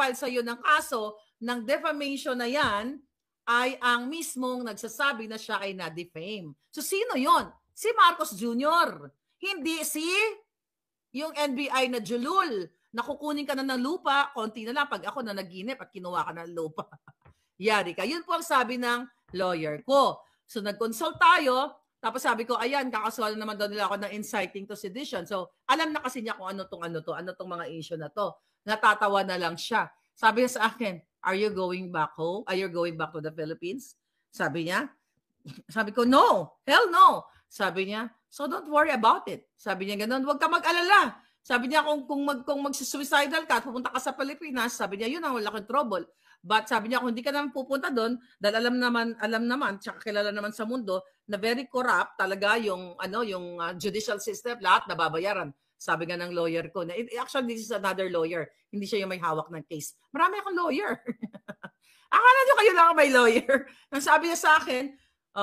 nag-file sa'yo ng kaso ng defamation na yan ay ang mismong nagsasabi na siya ay na-defame. So sino yon? Si Marcos Jr. Hindi si yung NBI na julul. Nakukunin ka na ng lupa, konti na lang pag ako na naginip at kinuha ka ng lupa. Yari ka. Yun po ang sabi ng lawyer ko. So nag-consult tayo, tapos sabi ko, ayan, kakasuhan naman daw nila ako ng inciting to sedition. So alam na kasi niya kung ano tong mga issue na to. Natatawa na lang siya. Sabi niya sa akin, are you going back home? Are you going back to the Philippines? Sabi niya. Sabi ko, no. Hell no. Sabi niya, so don't worry about it. Sabi niya ganun, huwag ka mag-alala. Sabi niya, kung mag-suicidal ka, pupunta ka sa Pilipinas, sabi niya, yun ang malaking trouble. But sabi niya, kung hindi ka naman pupunta doon, dahil alam naman, tsaka kilala naman sa mundo, na very corrupt talaga yung judicial system, lahat nababayaran. Sabi nga ng lawyer ko, na actually this is another lawyer, hindi siya yung may hawak ng case. Marami akong lawyer. Akala niyo kayo lang may lawyer. Ang sabi niya sa akin,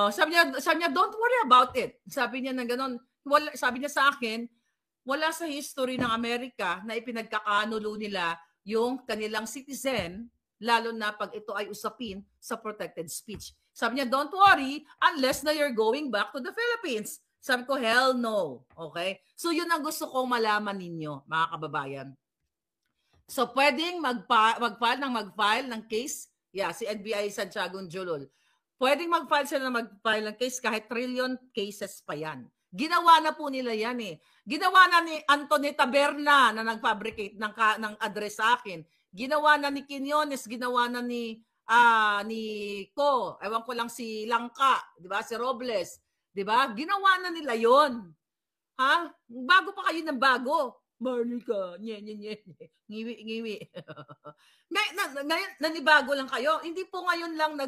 sabi niya, don't worry about it. Sabi niya ng ganon, sabi niya sa akin, wala sa history ng Amerika na ipinagkakanulo nila yung kanilang citizen, lalo na pag ito ay usapin sa protected speech. Sabi niya, don't worry unless na you're going back to the Philippines. Sabi ko, hell no. Okay? So yun ang gusto kong malaman ninyo, mga kababayan. So pwedeng mag-file ng case, si NBI Santiago Julul. Pwedeng mag-file ng case kahit trillion cases pa yan. Ginawa na po nila yan eh. Ginawa na ni Anthony Taberna na nag-fabricate ng address sa akin. Ginawa na ni Quinones, ginawa na ni Ko, ewan ko lang si Langka, di ba? Si Robles, di ba? Ginawa na nila yon. Ha? Bago pa kayo ng bago. Marlica, ngiwi. Ngayon, nanibago lang kayo. Hindi po ngayon lang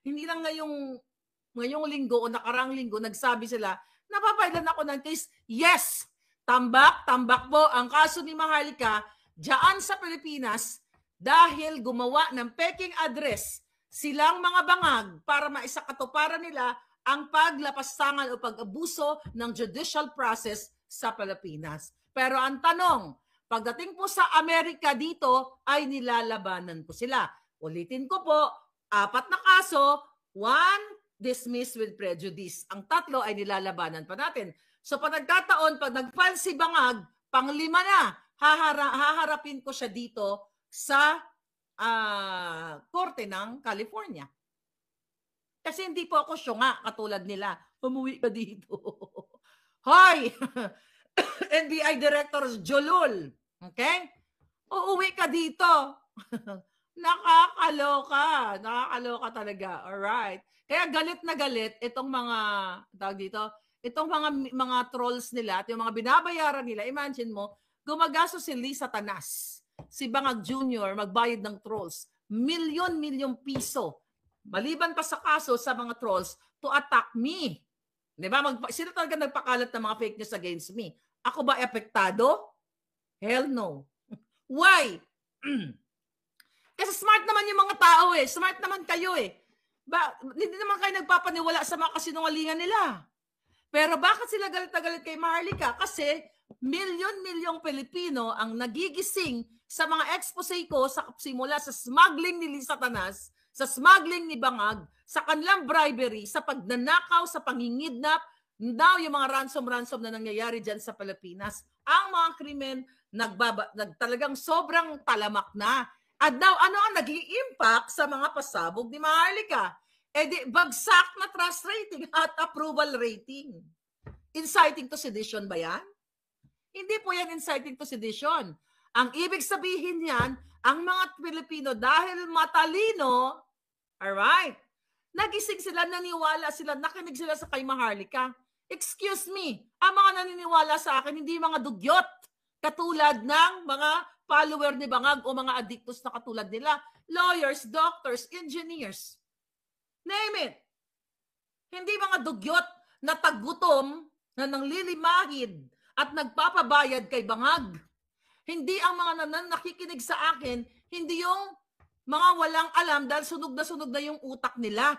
hindi lang ngayong linggo o nakarang linggo, nagsabi sila, napapailan ako ng case. Yes! Tambak po ang kaso ni Maharlika diyan sa Pilipinas dahil gumawa ng peking address silang mga bangag para maisakatuparan nila ang paglapastangan o pag-abuso ng judicial process sa Pilipinas. Pero ang tanong, pagdating po sa Amerika dito, ay nilalabanan ko sila. Ulitin ko po, 4 na kaso, 1 dismissed with prejudice. Ang 3 ay nilalabanan pa natin. So pag nagkataon, pag nag-file si Bangag, pang-5 na, haharapin ko siya dito sa Korte ng California. Kasi hindi po ako syunga katulad nila. Umuwi ka dito. Hoy! NBI Director Julul. Okay? Uuwi ka dito. Nakakaloka. Nakakaloka talaga. Alright. Kaya galit na galit itong mga itong mga trolls nila at yung mga binabayaran nila. Imagine mo, gumagasto si Lisa Tanas, si Bangag Jr. magbayad ng trolls. Milyon piso. Maliban pa sa kaso sa mga trolls to attack me. Diba? Sila talaga nagpakalat ng mga fake news against me. Ako ba apektado? Hell no. Why? Kasi smart naman yung mga tao eh. Smart naman kayo eh. Hindi naman kayo nagpapaniwala sa mga kasinungalingan nila. Pero bakit sila galit na galit kay Maharlika? Kasi milyon Pilipino ang nagigising sa mga expose ko simula sa smuggling ni Lisa Tanas, sa smuggling ni Bangag, sa kanilang bribery, sa pagnanakaw, sa pangingidnap, now yung mga ransom na nangyayari dyan sa Pilipinas. Ang mga krimen talagang sobrang talamak na. At now, ano ang naging impact sa mga pasabog ni Maharlika? Bagsak na trust rating at approval rating. Inciting to sedition ba yan? Hindi po yan inciting to sedition. Ang ibig sabihin yan, ang mga Pilipino dahil matalino, alright, nagising sila, naniwala sila, nakinig sila sa kay Maharlika. Excuse me, ang mga naniniwala sa akin, hindi mga dugyot, katulad ng mga follower ni Bangag o mga addictos na katulad nila, lawyers, doctors, engineers. Name it. Hindi mga dugyot na tagutom na nanglilimahid at nagpapabayad kay Bangag. Hindi ang mga nakikinig sa akin, hindi yung mga walang alam dahil sunog na yung utak nila.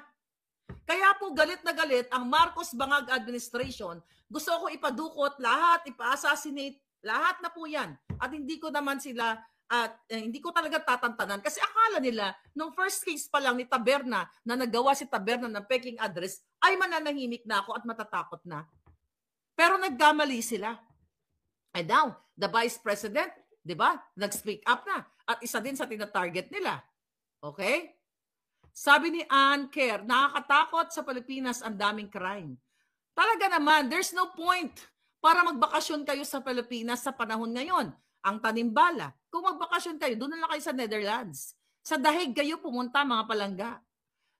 Kaya po galit na galit ang Marcos Bangag administration. Gusto ko ipadukot lahat, ipa-assassinate, lahat na po yan. At hindi ko naman sila at hindi ko talaga tatantanan kasi akala nila nung first case pa lang ni Taberna na nagawa si Taberna ng peking address ay mananahimik na ako at matatakot na. Pero nagkamali sila. And now, the Vice President, di ba, nag-speak up na at isa din sa tina-target nila. Okay? Sabi ni Ann Kerr, nakakatakot sa Pilipinas ang daming crime. Talaga naman, there's no point para magbakasyon kayo sa Pilipinas sa panahon ngayon. Ang tanimbala, kung magbakasyon kayo, doon na lang kayo sa Netherlands. Sa dahig kayo pumunta, mga palangga.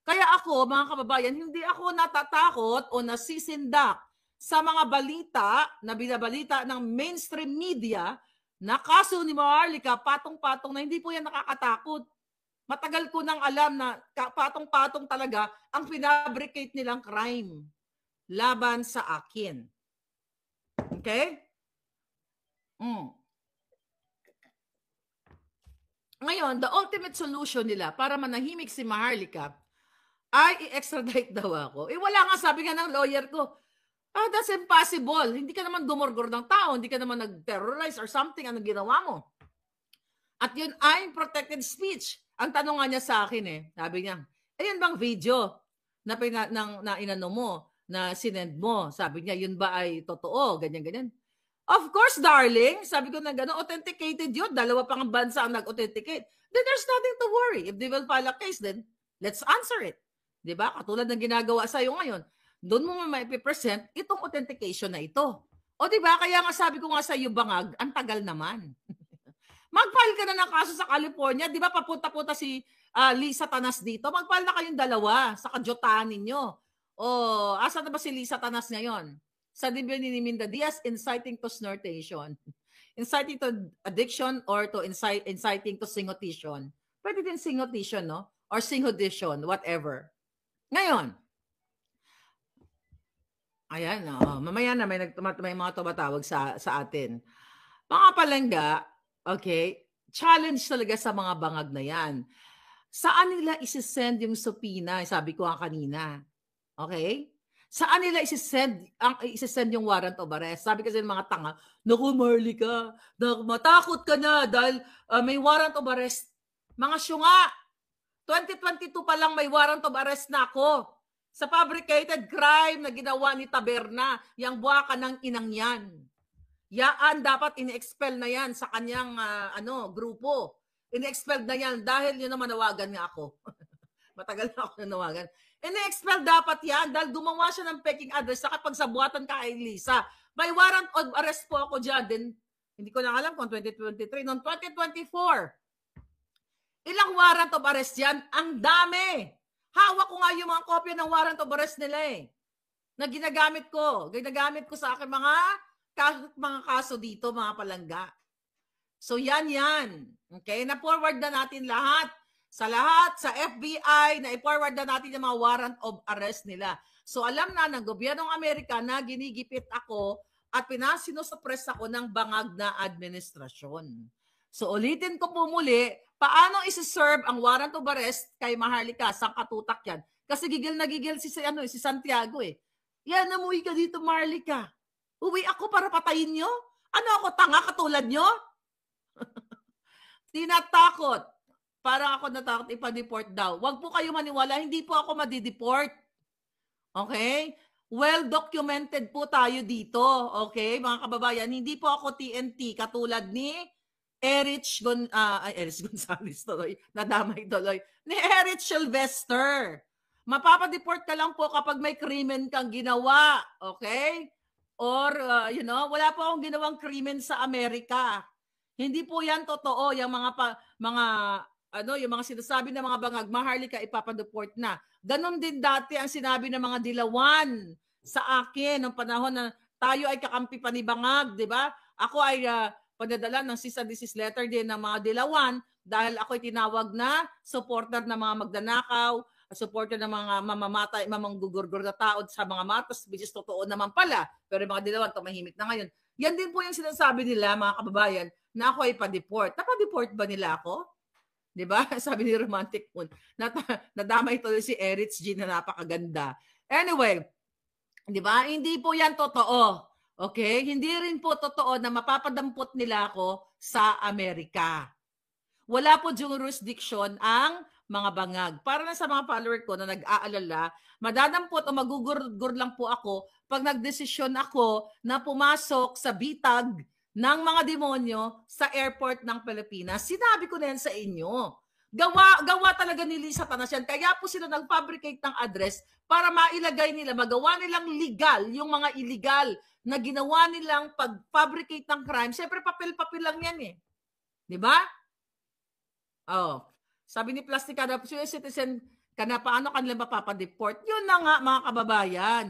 Kaya ako, mga kababayan, hindi ako natatakot o nasisindak sa mga balita na binabalita ng mainstream media na kaso ni Maharlika, patong-patong na hindi po yan nakakatakot. Matagal ko nang alam na patong-patong talaga ang pinabricate nilang crime laban sa akin. Okay? Ngayon, the ultimate solution nila para manahimik si Maharlika ay i-extradite daw ako. Wala nga, sabi nga ng lawyer ko, that's impossible. Hindi ka naman dumorgor ng tao, hindi ka naman nag-terrorize or something, anong ginawa mo? At yun ay protected speech. Ang tanong nga niya sa akin sabi niya, ayun bang video na inano mo, na sinend mo? Sabi niya, yun ba ay totoo? Ganyan. Of course, darling. Sabi ko na gano'n, authenticated yun. Dalawa pang bansa ang nag-authenticate. Then there's nothing to worry. If they will file a case, then let's answer it. Diba? Katulad ng ginagawa sa'yo ngayon. Doon mo maipipresent itong authentication na ito. O diba? Kaya nga sabi ko nga sa iyo, Bangag, ang tagal naman. Mag-file ka na ng kaso sa California. Diba papunta-punta si Lisa Tanas dito? Mag-file na kayong dalawa sa kajotahan ninyo. O, asa na ba si Lisa Tanas ngayon? Sa debut ni Minda Diaz, inciting to snortation. Inciting to addiction or to inciting to singotition. Pwede din singotition, no? Or singhodition, whatever. Ngayon, ayan, mamaya na may mga tumatawag sa atin. Mga palangga, okay, challenge talaga sa mga bangag na yan. Saan nila isisend yung subpoena? Sabi ko nga kanina. Okay? Saan nila isisend yung warrant of arrest? Sabi kasi ng mga tanga, naku Maharlika, matakot ka na dahil may warrant of arrest. Mga syunga, 2022 pa lang may warrant of arrest na ako sa fabricated crime na ginawa ni Taberna, yung buwaka ng inang yan. Yaan dapat in-expel na yan sa kanyang grupo. In-expel na yan dahil yun na manawagan nga ako. Matagal na ako nanawagan. In-expel dapat yan dahil gumawa siya ng peking address sa kapagsabuatan ka kay Lisa. May warrant of arrest po ako dyan. Then, hindi ko na alam kung 2023. Noong 2024, ilang warrant of arrest yan? Ang dami. Hawak ko nga yung mga kopya ng warrant of arrest nila na ginagamit ko. Ginagamit ko sa akin mga kaso dito, mga palangga. So, yan. Okay? Na-forward na natin lahat. Sa FBI, na i-forward na natin yung mga warrant of arrest nila. So alam na ng gobyernong Amerika na ginigipit ako at pinasinusupress ako ng bangag na administrasyon. So ulitin ko po muli, paano isi-serve ang warrant of arrest kay Maharlika? Sa katutak yan. Kasi gigil na gigil si Santiago Yan, namuwi ka dito Maharlika. Uwi ako para patayin nyo? Ano ako, tanga katulad nyo? Tinatakot. Parang ako natakot ipa-deport daw. Huwag po kayo maniwala, hindi po ako madi-deport. Okay? Well documented po tayo dito. Okay, mga kababayan, hindi po ako TNT katulad ni Erich Gonzalez tuloy. Nadamay tuloy. Ni Erich Sylvester. Mapapa-deport ka lang po kapag may krimen kang ginawa. Okay? Or, wala po akong ginawang krimen sa Amerika. Hindi po yan totoo. Yung yung mga sinasabi ng mga bangag, Maharlika ipapadeport na. Ganon din dati ang sinabi ng mga dilawan sa akin ng panahon na tayo ay kakampi pa ni Bangag, di ba? Ako ay padadala ng cease and desist letter din ng mga dilawan dahil ako ay tinawag na supporter ng mga magdanakaw, supporter ng mga mamamatay, mamanggugurgur na tao sa mga matas, which is totoo naman pala. Pero yung mga dilawan, tumahimik na ngayon. Yan din po yung sinasabi nila, mga kababayan, na ako ay pa-deport. Napa-deport ba nila ako? Diba? Sabi ni Romantic Moon. Nadamay tuloy si Erich G na napakaganda. Anyway, diba? Hindi po yan totoo. Okay? Hindi rin po totoo na mapapadampot nila ako sa Amerika. wala po jurisdiction ang mga bangag. Para na sa mga follower ko na nag-aalala, madadampot o magugur lang po ako pag nagdesisyon ako na pumasok sa bitag ng mga demonyo sa airport ng Pilipinas. Sinabi ko na yan sa inyo. Gawa talaga ni Lisa Tanas yan. Kaya po sila nag-fabricate ng address para mailagay nila, magawa nilang legal yung mga illegal na ginawa nilang pag-fabricate ng crime. Siyempre, papel-papel lang yan eh. Di ba? Oh. Sabi ni Plasticada, US citizen ka na, paano kanila mapapadeport? Yun na nga, mga kababayan.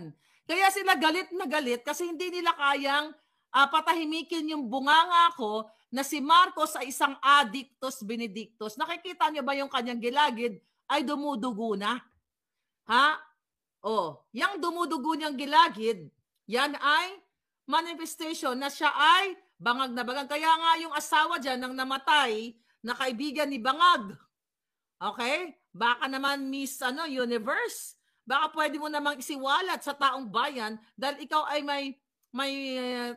Kaya sila galit na galit kasi hindi nila kayang patahimikin yung bunganga ko na si Marcos ay isang addictus benedictus. Nakikita niyo ba yung kanyang gilagid ay dumudugo na? Ha? Oh, yung dumudugo niyang gilagid, yan ay manifestation na siya ay bangag na bangag. Kaya nga yung asawa dyan ng namatay na kaibigan ni Bangag. Okay? Baka naman Miss Universe. Baka pwede mo namang isiwalat sa taong bayan dahil ikaw ay may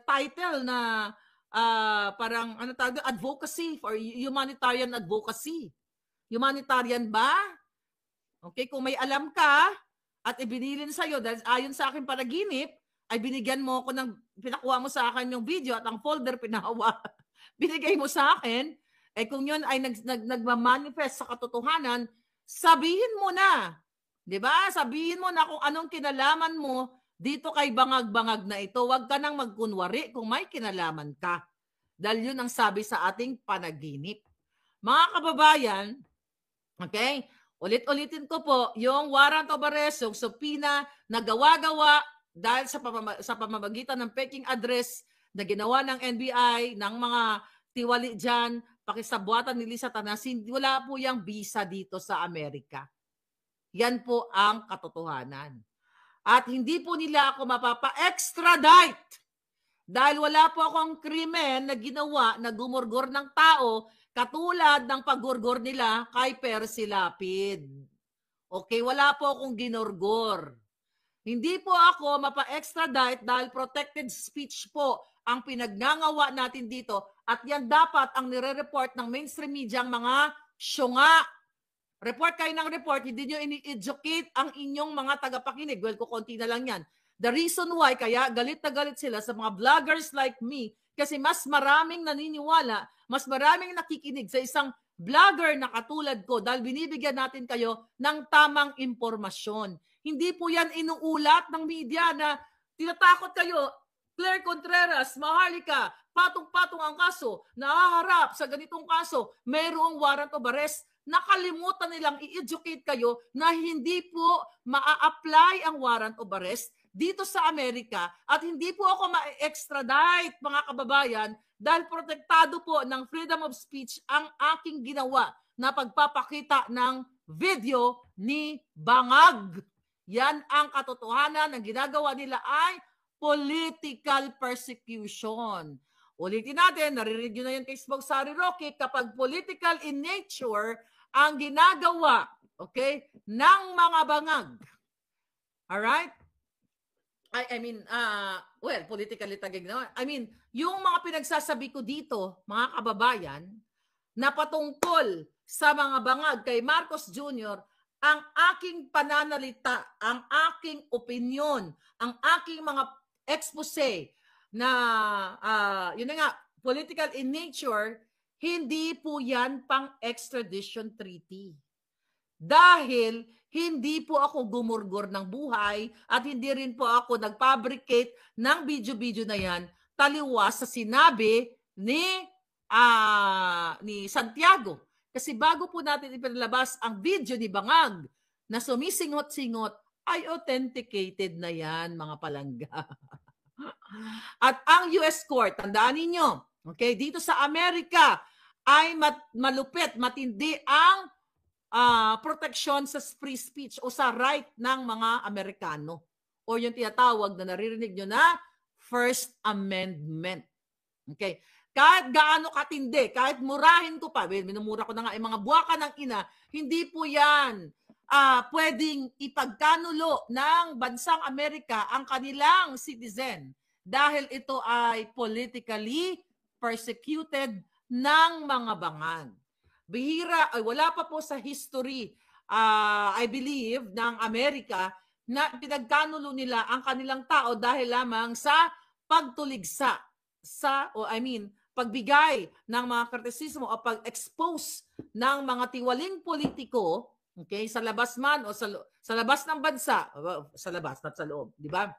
title na parang advocacy for humanitarian advocacy. Humanitarian ba? Okay, kung may alam ka at ibinilin sa'yo dahil ayon sa akin panaginip, ay binigyan mo ako pinakuha mo sa akin yung video at ang folder pinahawa, binigay mo sa akin, kung yun ay nagmamanifest sa katotohanan, sabihin mo na. Diba? Sabihin mo na kung anong kinalaman mo dito kay bangag-bangag na ito. Huwag ka nang magkunwari kung may kinalaman ka. Dahil yun ang sabi sa ating panaginip. Mga kababayan, okay, ulit-ulitin ko po, yung warrant of arrest, yung subpoena na gawa-gawa dahil sa pamamagitan ng peking address na ginawa ng NBI, ng mga tiwali dyan, pakisabuatan ni Lisa Tanas, wala po yung visa dito sa Amerika. Yan po ang katotohanan. At hindi po nila ako mapapa-extradite dahil wala po akong krimen na ginawa na gumurgor ng tao katulad ng paggurgor nila kay Percy Lapid. Okay, wala po akong ginurgor. Hindi po ako mapa-extradite dahil protected speech po ang pinagngangawa natin dito at yan dapat ang nire-report ng mainstream media ang mga syunga. Report kayo ng report, hindi nyo ini-educate ang inyong mga tagapakinig. Well, kukunti na lang yan. The reason why, kaya galit na galit sila sa mga vloggers like me, kasi mas maraming naniniwala, mas maraming nakikinig sa isang vlogger na katulad ko dahil binibigyan natin kayo ng tamang impormasyon. Hindi po yan inuulat ng media na tinatakot kayo, Claire Contreras, Maharlika, patong-patong ang kaso, nahaharap sa ganitong kaso, mayroong warrant of arrest. Nakalimutan nilang i-educate kayo na hindi po maa-apply ang warrant of arrest dito sa Amerika at hindi po ako ma-extradite, mga kababayan, dahil protektado po ng freedom of speech ang aking ginawa na pagpapakita ng video ni Bangag. Yan ang katotohanan ng ginagawa nila ay political persecution. Ulitin natin, naririnig nyo na yung kay Smoke Sari Rocky, kapag political in nature ang ginagawa, okay, ng mga bangag. Alright? I mean, well, politically tagag na. I mean, yung mga pinagsasabi ko dito, mga kababayan, na patungkol sa mga bangag kay Marcos Jr., ang aking pananalita, ang aking opinion, ang aking mga expose na, yun na nga, political in nature, hindi po yan pang extradition treaty. Dahil hindi po ako gumurgor ng buhay at hindi rin po ako nag-fabricate ng video-video na yan taliwas sa sinabi ni Santiago. Kasi bago po natin ipinalabas ang video ni Bangag na sumisingot-singot, ay authenticated na yan, mga palangga. At ang US Court, tandaan ninyo, okay, dito sa Amerika ay malupit, matindi ang protection sa free speech o sa right ng mga Amerikano o yung tinatawag na naririnig nyo na First Amendment. Okay. Kahit gaano katindi, kahit murahin ko pa, minumura ko na nga yung mga buwaka ng ina, hindi po yan pwedeng ipagkanulo ng bansang Amerika ang kanilang citizen dahil ito ay politically persecuted ng mga bangag. Bihira, ay wala pa po sa history, I believe, ng Amerika na pinagkanulo nila ang kanilang tao dahil lamang sa pagtuligsa pagbigay ng mga kritisismo o pag-expose ng mga tiwaling politiko, okay, sa labas man o sa labas ng bansa, sa labas at sa loob, di ba?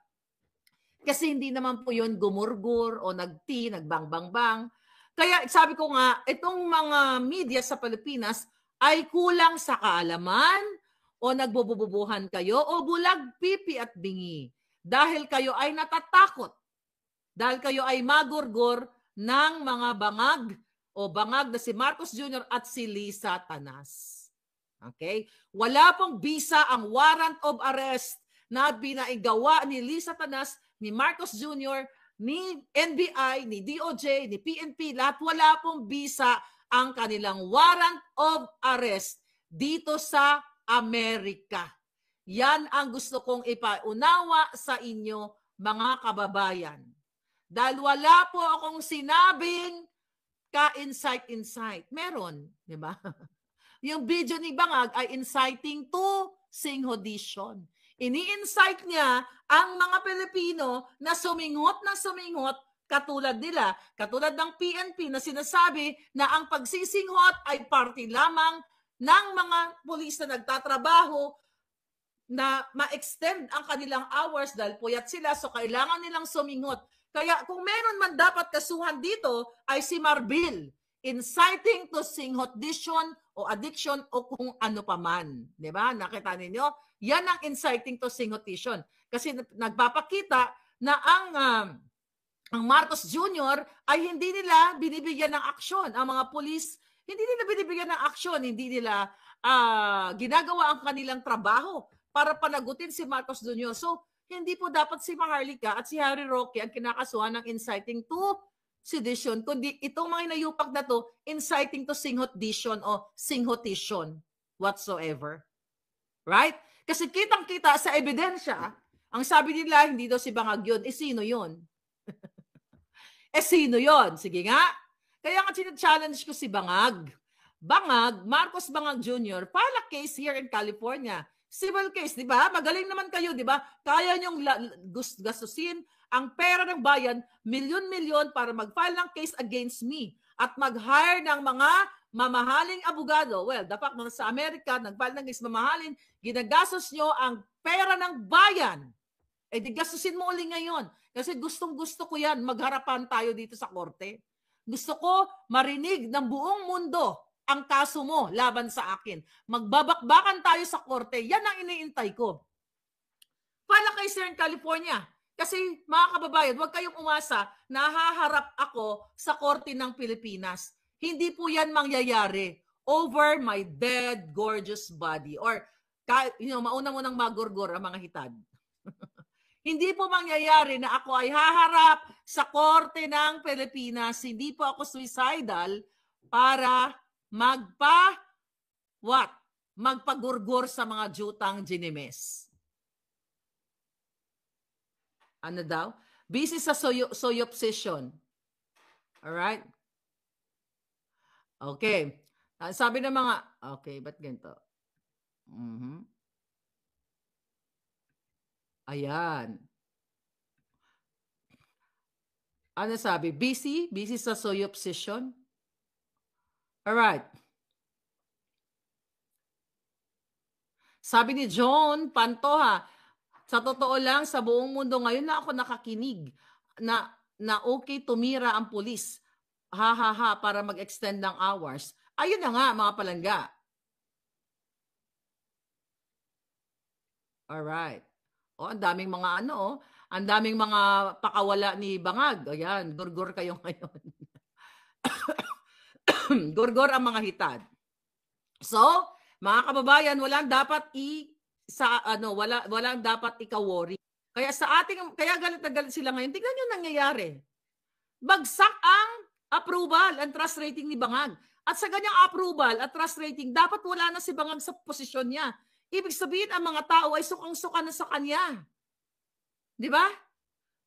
Kasi hindi naman po yun gumurgur o nagbang-bang-bang. Kaya sabi ko nga, itong mga media sa Pilipinas ay kulang sa kaalaman o nagbubububuhan kayo o bulag pipi at bingi. Dahil kayo ay natatakot. Dahil kayo ay magurgur ng mga bangag o bangag na si Marcos Jr. at si Lisa Tanas. Okay? Wala pong bisa ang warrant of arrest na binaigawa ni Lisa Tanas, ni Marcos Jr., ni NBI, ni DOJ, ni PNP, lahat wala pong bisa ang kanilang warrant of arrest dito sa Amerika. Yan ang gusto kong ipaunawa sa inyo, mga kababayan. Dahil wala po akong sinabing ka-insight. Meron, di ba? Yung video ni Bangag ay inciting to singhodition. Ini-incite niya ang mga Pilipino na suminghot na suminghot katulad nila, katulad ng PNP na sinasabi na ang pagsisinghot ay parte lamang ng mga pulis na nagtatrabaho na ma-extend ang kanilang hours dahil puyat sila, so kailangan nilang suminghot. Kaya kung meron man dapat kasuhan dito ay si Marbil, inciting to singhodition o addiction o kung ano pa man. Diba? Nakita ninyo? Yan ang inciting to singhodition. Kasi nagpapakita na ang Marcos Jr. ay hindi nila binibigyan ng aksyon. Ang mga pulis, hindi nila binibigyan ng aksyon. Hindi nila ginagawa ang kanilang trabaho para panagutin si Marcos Jr. So, hindi po dapat si Maharlika at si Harry Roque ang kinakasuhan ng inciting to sedition, kundi itong mga inayupak na to, inciting to singhodition o singhodition whatsoever. Right? Kasi kitang-kita sa ebidensya, ang sabi nila, hindi daw si Bangag yun. Sino yun? Sino yun? Sige nga. Kaya nga challenge ko si Bangag. Bangag, Marcos Bangag Jr., file a case here in California. Civil case, di ba? Magaling naman kayo, di ba? Kaya niyong gastusin ang pera ng bayan, milyon-milyon para mag-file ng case against me at mag-hire ng mga mamahaling abogado. Well, the fact na sa Amerika, nag-file ng case mamahalin, ginagastos nyo ang pera ng bayan. Eh, di gastusin mo uli ngayon. Kasi gustong-gusto ko yan, magharapan tayo dito sa korte. Gusto ko marinig ng buong mundo ang kaso mo laban sa akin. Magbabakbakan tayo sa korte. Yan ang iniintay ko. Pala kay Sir in California. Kasi mga kababayan, huwag kayong umasa na haharap ako sa korte ng Pilipinas. Hindi po yan mangyayari over my dead, gorgeous body. Or, mauna mo nang magurgur ang mga hitad. Hindi po mangyayari na ako ay haharap sa korte ng Pilipinas. Hindi po ako suicidal para magpagurgur sa mga jutang ginimes. Ano daw? Busy sa soyopsession. Alright? Okay. Sabi ng mga, okay, ba't ganito? Ayan. Ano sabi? Busy? Busy sa soyopsession? Alright. Sabi ni John Pantoja, sa totoo lang, sa buong mundo ngayon na ako nakakinig na okay tumira ang pulis. Ha, para mag-extend ng hours. Ayun na nga, mga palangga. Alright. Ang daming mga ang daming mga pakawala ni Bangag. Ayan, gurgur kayo ngayon. Gurgur ang mga hitad. So, mga kababayan, walang dapat walang dapat ika-worry. Kaya kaya galit na galit sila ngayon. Tingnan niyo nangyayari. Bagsak ang approval and trust rating ni Bangag. At sa ganyang approval at trust rating, dapat wala na si Bangag sa posisyon niya. Ibig sabihin, ang mga tao ay sukang-suka na sa kanya. Di ba?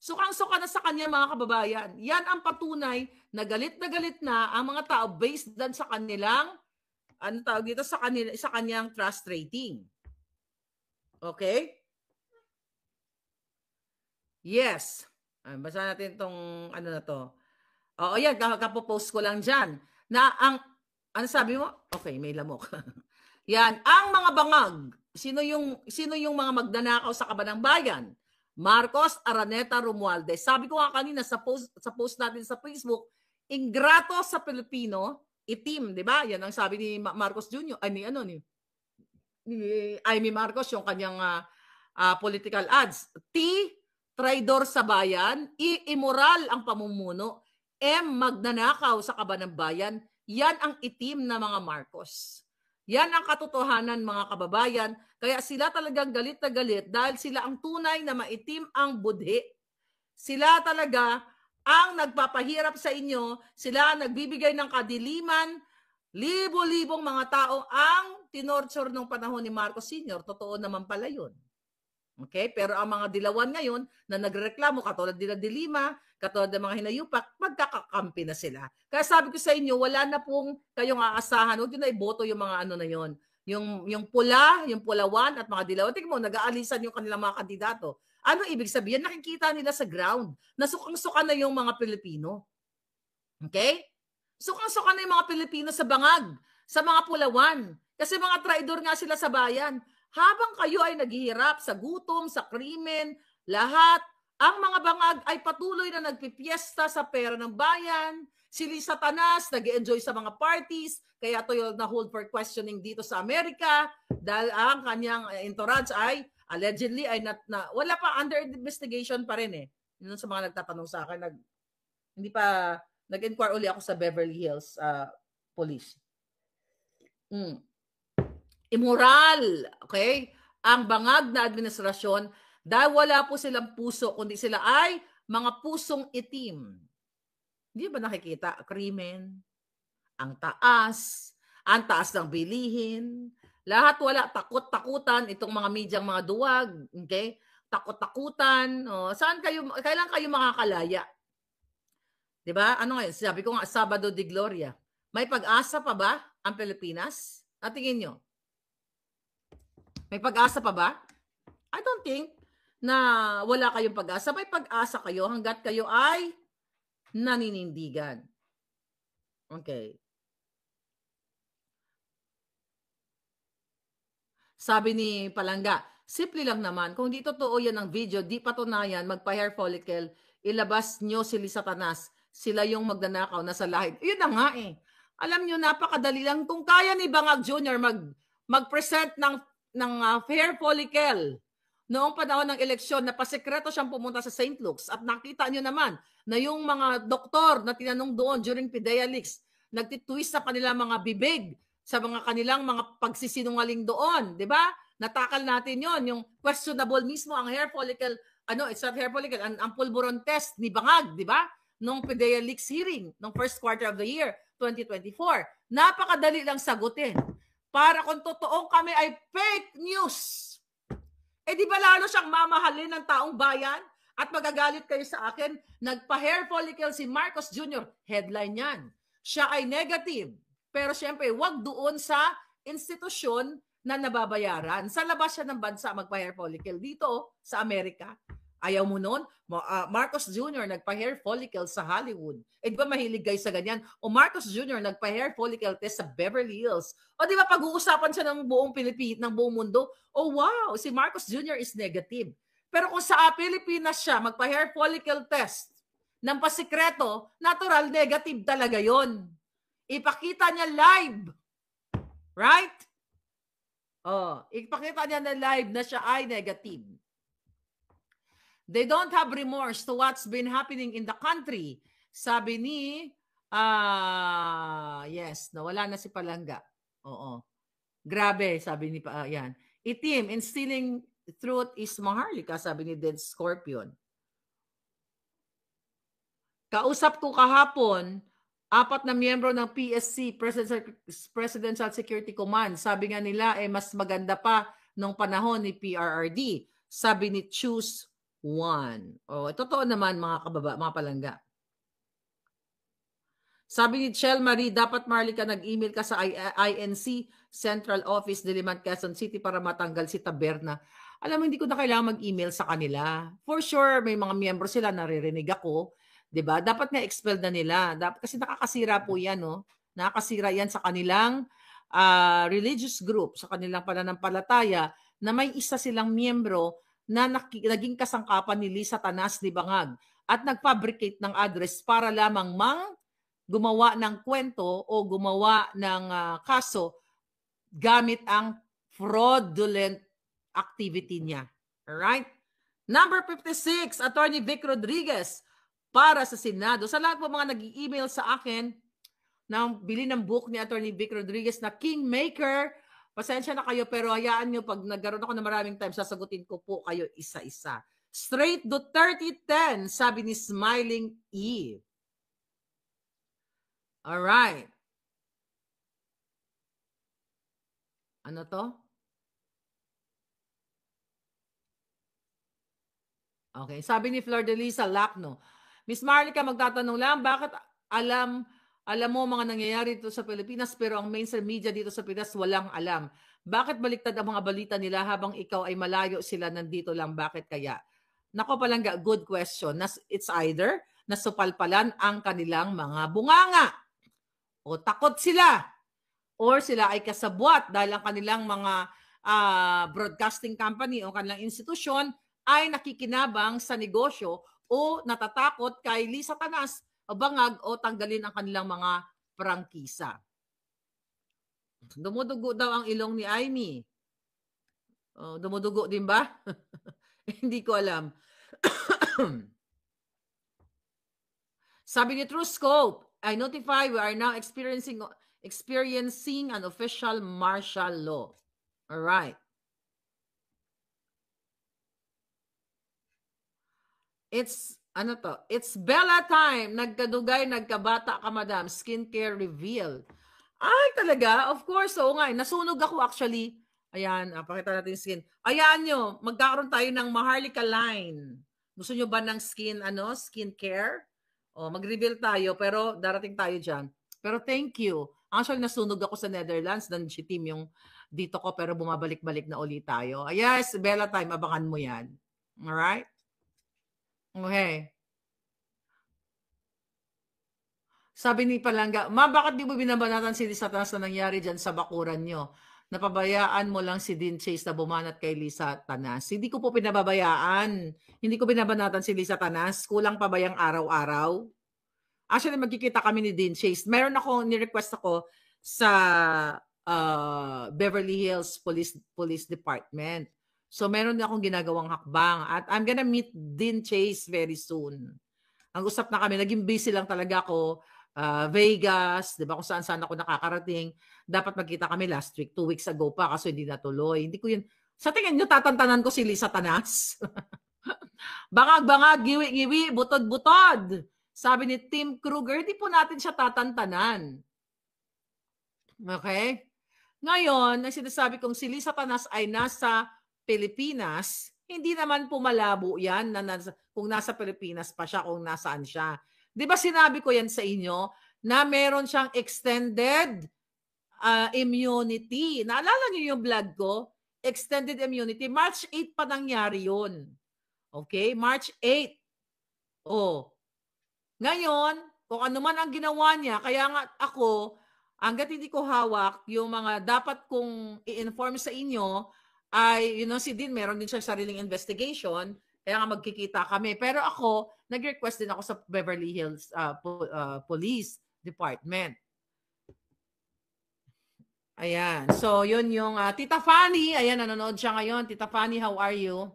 Sukang-suka na sa kanya, mga kababayan. Yan ang patunay na galit na ang mga tao based dan sa kanilang ano tawag dito sa kanyang trust rating. Okay? Yes. Basa natin tong ano na to. Oo, yan, kapopost ko lang dyan. Na ano sabi mo? Okay, may lamok. Yan, ang mga bangag. Sino yung mga magnanakaw sa Kabanang Bayan? Marcos, Araneta, Romualdez. Sabi ko nga kanina sa post natin sa Facebook, ingrato sa Pilipino, itim, di ba? Yan ang sabi ni Marcos Jr. Ay, ni Amy Marcos, yung kanyang political ads. T, traidor sa bayan. I, immoral ang pamumuno. M, magnanakaw sa Kabanang Bayan. Yan ang itim na mga Marcos. Yan ang katotohanan, mga kababayan. Kaya sila talagang galit na galit dahil sila ang tunay na maitim ang budhi. Sila talaga ang nagpapahirap sa inyo. Sila ang nagbibigay ng kadiliman. Libo-libong mga tao ang tinorture nung panahon ni Marcos Sr. Totoo naman pala yun. Okay? Pero ang mga dilawan ngayon na nagreklamo, katulad nila Dilima, katulad ng mga hinayupak, magkakakampi na sila. Kaya sabi ko sa inyo, wala na pong kayong aasahan. Huwag nyo na iboto yung mga ano na yun. Yung pula, yung pulawan at mga dilawan. Tingnan mo, nag-aalisan yung kanilang mga kandidato. Ano ibig sabihin? Nakikita nila sa ground. Nasukang-suka na yung mga Pilipino. Okay? Sukang-suka na yung mga Pilipino sa bangag, sa mga pulawan. Kasi mga traidor nga sila sa bayan. Habang kayo ay naghihirap sa gutom, sa krimen, lahat, ang mga bangag ay patuloy na nagpipiesta sa pera ng bayan. Sili Satanas, nag-enjoy sa mga parties, kaya ito yung na-hold for questioning dito sa Amerika dahil ang kanyang entourage ay allegedly ay wala pa, under investigation pa rin eh. Yun sa mga nagtatanong sa akin, hindi pa nag-inquire uli ako sa Beverly Hills Police. Immoral, okay? Ang bangag na administrasyon dahil wala po silang puso, kundi sila ay mga pusong itim. Hindi ba nakikita? Krimen, ang taas ng bilihin, lahat wala, takot-takutan, itong mga medyang mga duwag, okay? Takot-takutan, kailan kayo makakalaya? Diba? Ano ngayon? Sabi ko nga, Sabado de Gloria. May pag-asa pa ba ang Pilipinas? Tingin nyo? May pag-asa pa ba? I don't think na wala kayong pag-asa. May pag-asa kayo hanggat kayo ay naninindigan. Okay. Sabi ni Palangga, simple lang naman. Kung di totoo yan ang video, di patunayan, magpa-hair follicle, ilabas nyo si Satanas. Sila yung magnanakaw na sa lahid. Yun na nga eh. Alam nyo, napakadali lang. Kung kaya ni Bangag Jr. mag-present ng hair follicle noong panahon ng eleksyon na pasekreto siyang pumunta sa St. Luke's at nakita nyo naman na yung mga doktor na tinanong doon during PIDEA leaks, nagtitwist sa kanilang mga bibig sa mga kanilang mga pagsisinungaling doon, di ba? Natakal natin yon, yung questionable mismo ang hair follicle, it's not hair follicle, ang pulburon test ni Bangag, di ba? Nung PIDEA leaks hearing, nung first quarter of the year, 2024. Napakadali lang sagutin. Para kung totoong kami ay fake news. Di ba lalo siyang mamahalin ng taong bayan? At magagalit kayo sa akin, nagpa-hair follicle si Marcos Jr. Headline yan. Siya ay negative. Pero syempre, wag doon sa institusyon na nababayaran. Sa labas siya ng bansa magpa-hair follicle. Dito, sa Amerika. Ayaw mo nun? Marcos Jr. nagpa-hair follicle sa Hollywood. Di ba mahilig kayo sa ganyan? O Marcos Jr. nagpa-hair follicle test sa Beverly Hills. O di ba pag-uusapan siya ng buong Pilipinas, ng buong mundo? Oh wow, si Marcos Jr. is negative. Pero kung sa Pilipinas siya magpa-hair follicle test ng pasikreto, natural negative talaga yon. Ipakita niya live. Right? Ipakita niya na live na siya ay negative. They don't have remorse to what's been happening in the country. Sabi ni, yes, nawala na si Palangga. Oo. Grabe, sabi ni, yan. Itim, instilling truth is maharlika, sabi ni Dead Scorpion. Kausap ko kahapon, 4 na miyembro ng PSC, Presidential Security Command. Sabi nga nila, mas maganda pa nung panahon ni PRRD. Sabi ni Choose One. Totoo naman mga Palangga. Sabi ni Chel Marie, dapat Marlica nag-email ka sa INC Central Office, Diliman, Quezon City para matanggal si Taberna. Alam mo, hindi ko na kailangan mag-email sa kanila. For sure, may mga miyembro sila, naririnig ako. 'Di ba? Dapat nga expelled na nila. Kasi nakakasira po yan, no? Nakakasira yan sa kanilang religious group, sa kanilang pananampalataya, na may isa silang miyembro na naging kasangkapan ni Lisa Tanas ni Bangag at nag-fabricate ng address para lamang gumawa ng kwento o gumawa ng kaso gamit ang fraudulent activity niya. Alright? Number 56, Attorney Vic Rodriguez para sa Senado. Sa lahat po mga nag-email sa akin na bili ng book ni Attorney Vic Rodriguez na Kingmaker, pasensya na kayo pero hayaan nyo pag nagkaroon ako ng maraming time, sasagutin ko po kayo isa-isa. Straight Duterte 10, sabi ni Smiling Eve. Alright. Ano to? Okay. Sabi ni Flor de Lisa Lacno, Miss Marlica, magtatanong lang, bakit alam mo mga nangyayari dito sa Pilipinas pero ang mainstream media dito sa Pinas walang alam? Bakit baliktad ang mga balita nila habang ikaw ay malayo sila nandito lang? Bakit kaya? Nako palangga, good question. It's either nasupalpalan ang kanilang mga bunganga o takot sila or sila ay kasabwat dahil ang kanilang mga broadcasting company o kanilang institusyon ay nakikinabang sa negosyo o natatakot kay Lisa Tanas o Bangag o tanggalin ang kanilang mga prangkisa. Dumudugo daw ang ilong ni Amy. Dumudugo din ba? Hindi ko alam. Sabi ni True Scope, I notify we are now experiencing an official martial law. All right. It's Bella time. Nagkadugay, nagkabata ka, madam. Skincare reveal. Ay, talaga? Of course. Oo nga. Nasunog ako actually. Ayan, pakita natin skin. Ayan nyo, magkakaroon tayo ng Maharlika line. Gusto nyo ba ng skincare? Mag-reveal tayo, pero darating tayo dyan. Pero thank you. Actually, nasunog ako sa Netherlands. Team yung dito ko, pero bumabalik-balik na ulit tayo. Yes, Bella time. Abangan mo yan. Alright? Okay. Sabi ni Palangga, Ma, bakit di mo binabanatan si Lisa Tanas na nangyari dyan sa bakuran nyo? Napabayaan mo lang si Dean Chase na bumanat kay Lisa Tanas. Hindi ko po pinababayaan. Hindi ko binabanatan si Lisa Tanas. Kulang pa ba yung araw-araw? Actually, magkikita kami ni Dean Chase. Meron ni-request ako sa Beverly Hills Police Department. So, meron akong ginagawang hakbang. At I'm gonna meet Dean Chase very soon. Ang usap na kami, naging busy lang talaga ako. Vegas, di ba, kung saan-saan ako nakakarating. Dapat magkita kami last week, 2 weeks ago pa, kaso hindi natuloy. Hindi ko yun. Sa tingin nyo, tatantanan ko si Lisa Tanas? Bangag-bangag, giwi-giwi, butod-butod. Sabi ni Tim Kruger, hindi po natin siya tatantanan. Okay? Ngayon, ang sinasabi kong si Lisa Tanas ay nasa Pilipinas, hindi naman po malabo yan kung nasa Pilipinas pa siya, kung nasaan siya. Di ba sinabi ko yan sa inyo na meron siyang extended immunity. Naalala niyo yung vlog ko? Extended immunity. March 8 pa nangyari yun. Okay? March 8. Ngayon, kung ano man ang ginawa niya, kaya nga ako, hanggat hindi ko hawak, yung mga dapat kong i-inform sa inyo, ay, si Dean, meron din siya sariling investigation, kaya nga magkikita kami. Pero ako, nag-request din ako sa Beverly Hills Police Department. Ayan. So, yun yung Tita Fanny. Ayan, nanonood siya ngayon. Tita Fanny, how are you?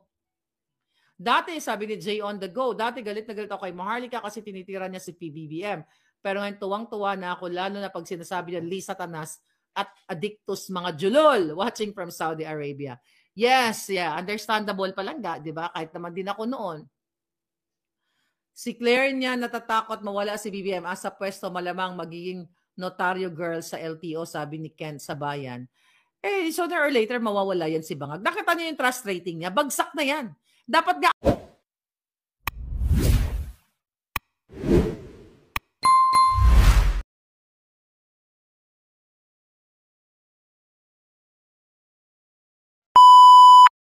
Dati, sabi ni Jay on the go, dati galit na galit ako kay Maharlika kasi tinitira niya si PBBM. Pero ngayon, tuwang-tuwa na ako, lalo na pag sinasabi niya Lisa Tanas at Addictus mga julol watching from Saudi Arabia. Yes, yeah, understandable palangga, di ba? Kahit naman din ako noon. Si Claire niya natatakot mawala si BBM sa pwesto, malamang magiging notaryo girl sa LTO, sabi ni Kent Sabayan. Sooner or later mawawala yan si Bangag. Nakita niyo yung trust rating niya, bagsak na yan. Dapat nga